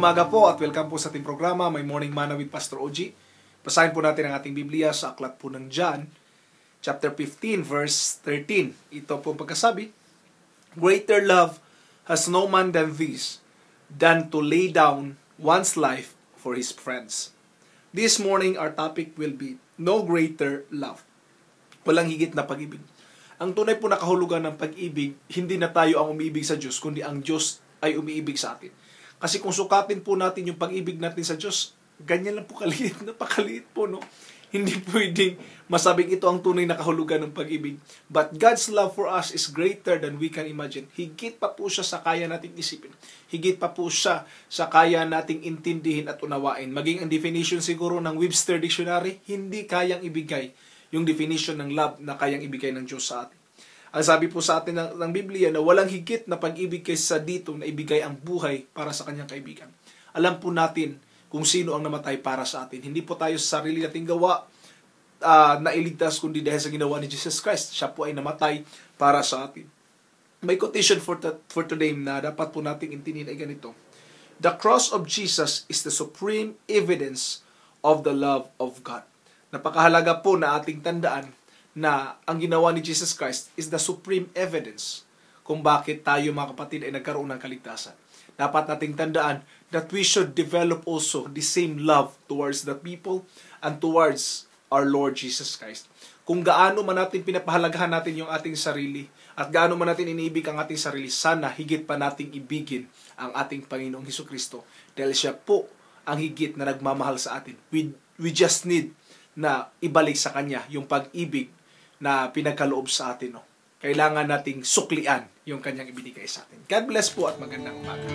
umaga po at welcome po sa ating programa, My Morning Manna with Pastor OG. Basahin po natin ang ating Biblia sa aklat po ng John, chapter 15, verse 13. Ito po ang pagkasabi, "Greater love has no man than this, than to lay down one's life for his friends." This morning, our topic will be, no greater love. Walang higit na pag-ibig. Ang tunay po na kahulugan ng pag-ibig, hindi na tayo ang umiibig sa Diyos, kundi ang Diyos ay umiibig sa atin. Kasi kung sukatin po natin yung pag-ibig natin sa Diyos, ganyan lang po kaliit, napakaliit po, no? Hindi pwedeng masabing ito ang tunay na kahulugan ng pag-ibig. But God's love for us is greater than we can imagine. Higit pa po siya sa kaya nating isipin. Higit pa po siya sa kaya nating intindihin at unawain. Maging ang definition siguro ng Webster Dictionary, hindi kayang ibigay yung definition ng love na kayang ibigay ng Diyos sa atin. Ang sabi po sa atin ng Biblia na walang higit na pag-ibig kaysa dito na ibigay ang buhay para sa kanyang kaibigan. Alam po natin kung sino ang namatay para sa atin. Hindi po tayo sa sarili nating gawa na iligtas, kundi dahil sa ginawa ni Jesus Christ. Siya po ay namatay para sa atin. May quotation for today na dapat po nating intindihin ay ganito. "The cross of Jesus is the supreme evidence of the love of God." Napakahalaga po na ating tandaan na ang ginawa ni Jesus Christ is the supreme evidence kung bakit tayo mga kapatid ay nagkaroon ng kaligtasan. Dapat nating tandaan that we should develop also the same love towards the people and towards our Lord Jesus Christ. Kung gaano man natin pinapahalagahan natin yung ating sarili at gaano man natin iniibig ang ating sarili, sana higit pa nating ibigin ang ating Panginoong Hesukristo dahil siya po ang higit na nagmamahal sa atin. We just need na ibalik sa Kanya yung pag-ibig na pinagkaloob sa atin. No? Kailangan nating suklian yung Kanyang ibinigay sa atin. God bless po at magandang umaga.